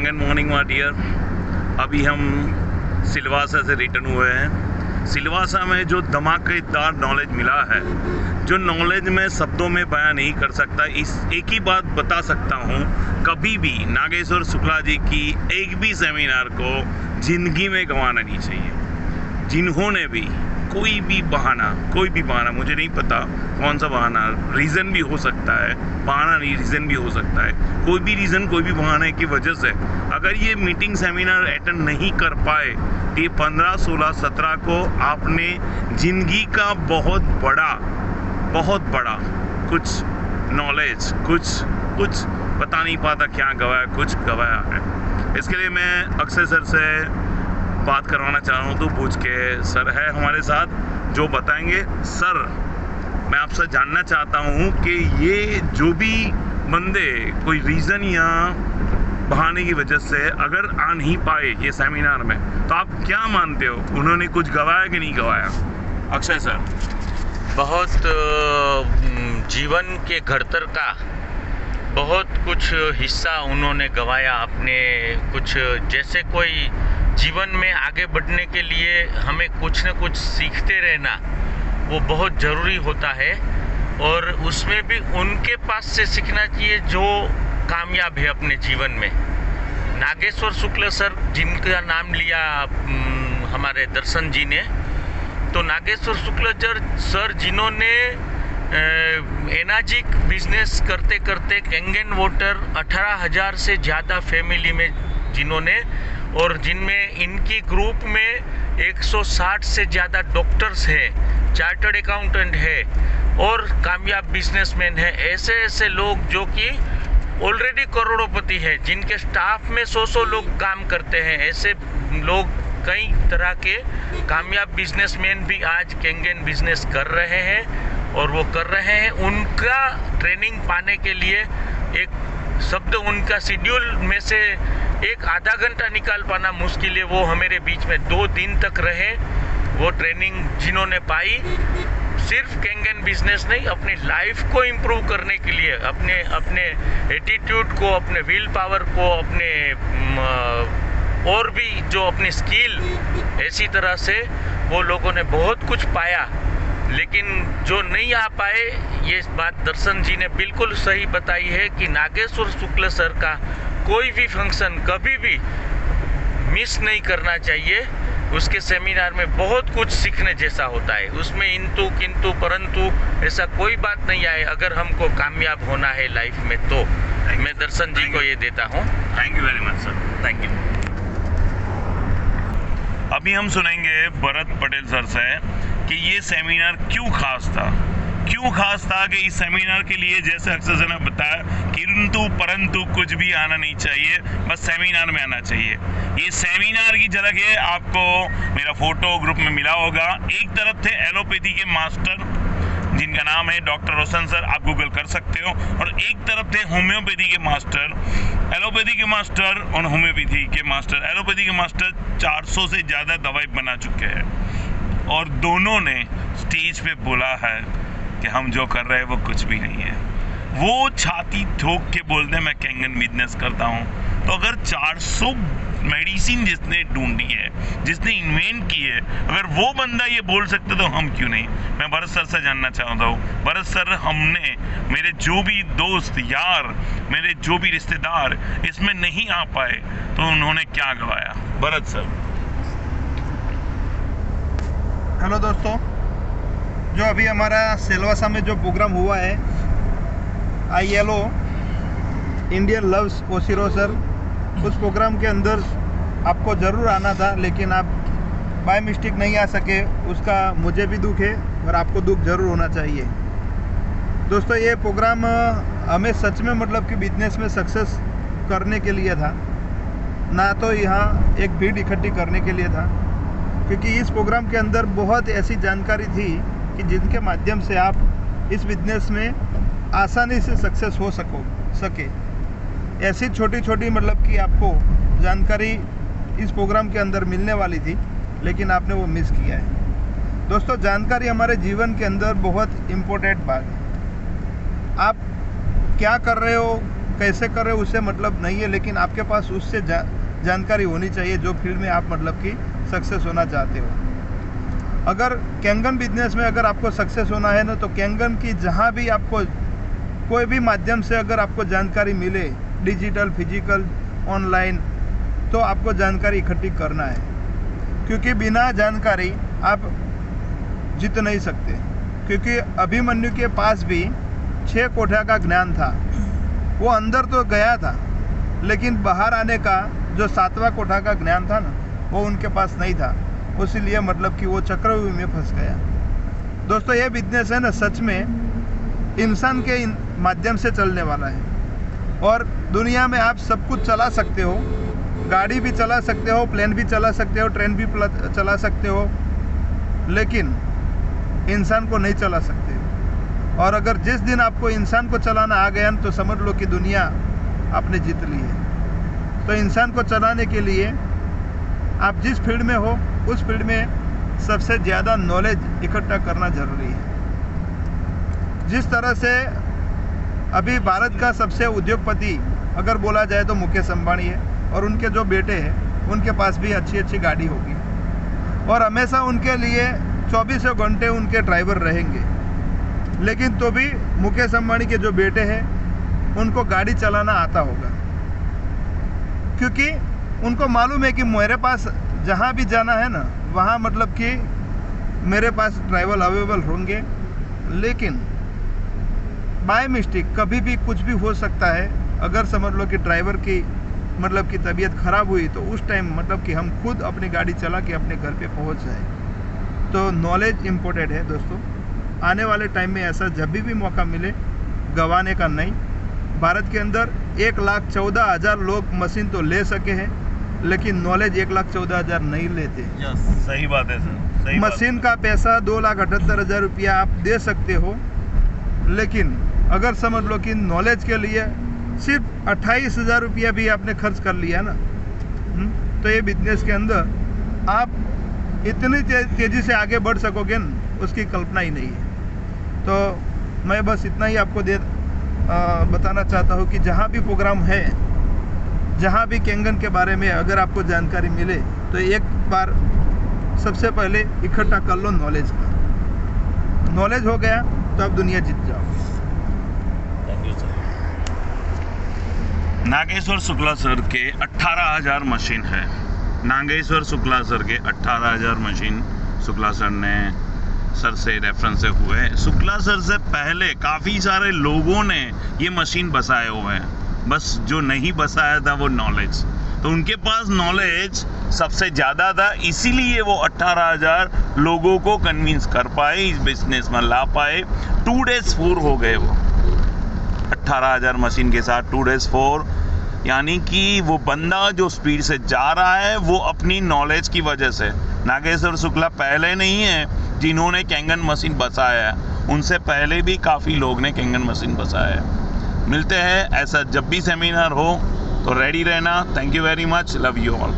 Kangen morning my dear. अभी हम सिलवासा से रिटर्न हुए हैं। सिलवासा में जो धमाकेदार नॉलेज मिला है, जो नॉलेज मैं शब्दों में बयां नहीं कर सकता। इस एक ही बात बता सकता हूँ, कभी भी नागेश्वर शुक्ला जी की एक भी सेमिनार को ज़िंदगी में गंवाना नहीं चाहिए। जिन्होंने भी कोई भी बहाना, मुझे नहीं पता कौन सा बहाना, रीज़न भी हो सकता है, बहाना नहीं रीज़न भी हो सकता है, कोई भी रीज़न कोई भी बहाने की वजह से अगर ये मीटिंग सेमिनार अटेंड नहीं कर पाए तो ये 15, 16, 17 को आपने ज़िंदगी का बहुत बड़ा कुछ नॉलेज, कुछ पता नहीं पाता क्या गवाया, कुछ गवाया है। इसके लिए मैं अक्षय सर से बात करवाना चाह रहा हूँ। तो पूछ के सर है हमारे साथ जो बताएंगे। सर, मैं आपसे जानना चाहता हूँ कि ये जो भी बंदे कोई रीज़न या बहाने की वजह से अगर आ नहीं पाए ये सेमिनार में, तो आप क्या मानते हो, उन्होंने कुछ गवाया कि नहीं गवाया? अक्षय सर, बहुत जीवन के घड़तर का बहुत कुछ हिस्सा उन्होंने गवाया अपने। कुछ जैसे कोई जीवन में आगे बढ़ने के लिए हमें कुछ न कुछ सीखते रहना वो बहुत ज़रूरी होता है, और उसमें भी उनके पास से सीखना चाहिए जो कामयाब है अपने जीवन में। नागेश्वर शुक्ला सर, जिनका नाम लिया हमारे दर्शन जी ने, तो नागेश्वर शुक्ला सर जिन्होंने एनाजिक बिजनेस करते करते कैंगन वाटर 18,000 से ज़्यादा फैमिली में जिन्होंने, और जिनमें इनकी ग्रुप में 160 से ज़्यादा डॉक्टर्स हैं, चार्टर्ड अकाउंटेंट है और कामयाब बिजनेसमैन है। ऐसे लोग जो कि ऑलरेडी करोड़ोंपति है, जिनके स्टाफ में 100 लोग काम करते हैं, ऐसे लोग कई तरह के कामयाब बिजनेसमैन भी आज कैंगन बिजनेस कर रहे हैं, और वो कर रहे हैं। उनका ट्रेनिंग पाने के लिए एक शब्द उनका शेड्यूल में से एक आधा घंटा निकाल पाना मुश्किल है। वो हमारे बीच में 2 दिन तक रहे। वो ट्रेनिंग जिन्होंने पाई, सिर्फ कैंगन बिजनेस नहीं, अपनी लाइफ को इम्प्रूव करने के लिए, अपने एटीट्यूड को, अपने विल पावर को, और भी जो अपनी स्किल, ऐसी तरह से वो लोगों ने बहुत कुछ पाया। लेकिन जो नहीं आ पाए, ये बात दर्शन जी ने बिल्कुल सही बताई है कि नागेश्वर शुक्ला सर का कोई भी फंक्शन कभी भी मिस नहीं करना चाहिए। उसके सेमिनार में बहुत कुछ सीखने जैसा होता है। उसमें इंतु किंतु परंतु ऐसा कोई बात नहीं आए। अगर हमको कामयाब होना है लाइफ में, तो मैं दर्शन जी को ये देता हूँ। Thank you very much sir, thank you. अभी हम सुनेंगे भरत पटेल सर से कि ये सेमिनार क्यों खास था कि इस सेमिनार के लिए, जैसे अक्षय सर ने बताया, किंतु परंतु कुछ भी आना नहीं चाहिए, बस सेमिनार में आना चाहिए। ये सेमिनार की झलक है, आपको मेरा फोटो ग्रुप में मिला होगा। एक तरफ थे एलोपैथी के मास्टर जिनका नाम है डॉक्टर रोशन सर, आप गूगल कर सकते हो, और एक तरफ थे होम्योपैथी के मास्टर, एलोपैथी के मास्टर और होम्योपैथी के मास्टर। एलोपैथी के मास्टर 400 से ज़्यादा दवाई बना चुके हैं, और दोनों ने स्टेज पे बोला है कि हम जो कर रहे हैं वो कुछ भी नहीं है। वो छाती ठोक के बोलते हैं मैं कैंगन बिजनेस करता हूँ। तो अगर 400 मेडिसिन जिसने ढूंढी है, जिसने इन्वेंट की है, अगर वो बंदा ये बोल सकते तो हम क्यों नहीं। मैं भरत सर से जानना चाहता हूँ, भरत सर, हमने, मेरे जो भी दोस्त यार, मेरे जो भी रिश्तेदार इसमें नहीं आ पाए, तो उन्होंने क्या गवाया? भरत सर। हेलो दोस्तों, जो अभी हमारा सिलवासा में जो प्रोग्राम हुआ है, ILO इंडियन लव्स ओसिरो सर, उस प्रोग्राम के अंदर आपको ज़रूर आना था, लेकिन आप बाय मिस्टेक नहीं आ सके। उसका मुझे भी दुख है और आपको दुख ज़रूर होना चाहिए। दोस्तों, ये प्रोग्राम हमें सच में मतलब कि बिजनेस में सक्सेस करने के लिए था, ना तो यहाँ एक भीड़ इकट्ठी करने के लिए था। क्योंकि इस प्रोग्राम के अंदर बहुत ऐसी जानकारी थी कि जिनके माध्यम से आप इस बिजनेस में आसानी से सक्सेस हो सके। ऐसी छोटी मतलब कि आपको जानकारी इस प्रोग्राम के अंदर मिलने वाली थी, लेकिन आपने वो मिस किया है। दोस्तों, जानकारी हमारे जीवन के अंदर बहुत इम्पोर्टेंट बात है। आप क्या कर रहे हो, कैसे कर रहे हो उससे मतलब नहीं है, लेकिन आपके पास उससे जानकारी होनी चाहिए जो फील्ड में आप मतलब कि सक्सेस होना चाहते हो। अगर कैंगन बिजनेस में अगर आपको सक्सेस होना है ना, तो कैंगन की जहाँ भी आपको कोई भी माध्यम से अगर आपको जानकारी मिले, डिजिटल, फिजिकल, ऑनलाइन, तो आपको जानकारी इकट्ठी करना है, क्योंकि बिना जानकारी आप जीत नहीं सकते। क्योंकि अभिमन्यु के पास भी 6 कोठा का ज्ञान था, वो अंदर तो गया था, लेकिन बाहर आने का जो 7वां कोठा का ज्ञान था ना, वो उनके पास नहीं था, इसीलिए मतलब कि वो चक्रव्यूह में फंस गया। दोस्तों, ये बिजनेस है ना, सच में इंसान के माध्यम से चलने वाला है, और दुनिया में आप सब कुछ चला सकते हो, गाड़ी भी चला सकते हो, प्लेन भी चला सकते हो, ट्रेन भी चला सकते हो, लेकिन इंसान को नहीं चला सकते। और अगर जिस दिन आपको इंसान को चलाना आ गया तो समझ लो कि दुनिया आपने जीत ली है। तो इंसान को चलाने के लिए आप जिस फील्ड में हो उस फील्ड में सबसे ज़्यादा नॉलेज इकट्ठा करना ज़रूरी है। जिस तरह से अभी भारत का सबसे उद्योगपति अगर बोला जाए तो मुकेश अंबानी है, और उनके जो बेटे हैं उनके पास भी अच्छी अच्छी गाड़ी होगी, और हमेशा उनके लिए 24 घंटे उनके ड्राइवर रहेंगे। लेकिन तो भी मुकेश अंबानी के जो बेटे हैं उनको गाड़ी चलाना आता होगा, क्योंकि उनको मालूम है कि मेरे पास जहाँ भी जाना है ना, वहाँ मतलब कि मेरे पास ड्राइवर अवेलेबल होंगे। लेकिन बाय मिस्टेक कभी भी कुछ भी हो सकता है। अगर समझ लो कि ड्राइवर की मतलब कि तबीयत ख़राब हुई, तो उस टाइम मतलब कि हम खुद अपनी गाड़ी चला के अपने घर पे पहुंच जाए। तो नॉलेज इम्पोर्टेंट है दोस्तों। आने वाले टाइम में ऐसा जब भी मौका मिले, गंवाने का नहीं। भारत के अंदर 1,14,000 लोग मशीन तो ले सके हैं, लेकिन नॉलेज 1,14,000 नहीं लेते। सही बात है सर, सही मशीन का पैसा 2,78,000 रुपया आप दे सकते हो, लेकिन अगर समझ लो कि नॉलेज के लिए सिर्फ 28,000 रुपया भी आपने खर्च कर लिया ना, तो ये बिजनेस के अंदर आप इतनी तेज़ी से आगे बढ़ सकोगे ना, उसकी कल्पना ही नहीं है। तो मैं बस इतना ही आपको बताना चाहता हूँ कि जहाँ भी प्रोग्राम है, जहाँ भी कैंगन के बारे में अगर आपको जानकारी मिले, तो एक बार सबसे पहले इकट्ठा कर लो नॉलेज का। नॉलेज हो गया तो आप दुनिया जीत जाओ। Thank you sir. Nageshwar Shukla sir के 18,000 मशीन है। नागेश्वर शुक्ला सर के 18,000 मशीन शुक्ला सर ने सर से रेफरेंस से हुए हैं। शुक्ला सर से पहले काफ़ी सारे लोगों ने ये मशीन बसाए हुए हैं, बस जो नहीं बसाया था वो नॉलेज। तो उनके पास नॉलेज सबसे ज़्यादा था, इसीलिए वो 18,000 लोगों को कन्विंस कर पाए, इस बिजनेस में ला पाए। 2 days 4 हो गए वो 18,000 मशीन के साथ। 2 days 4 यानी कि वो बंदा जो स्पीड से जा रहा है वो अपनी नॉलेज की वजह से। नागेश्वर शुक्ला पहले नहीं है जिन्होंने कैंगन मशीन बसाया है, उनसे पहले भी काफ़ी लोग ने कैंगन मशीन बसाया है। मिलते हैं ऐसा जब भी सेमिनार हो तो रेडी रहना। Thank you very much, love you all.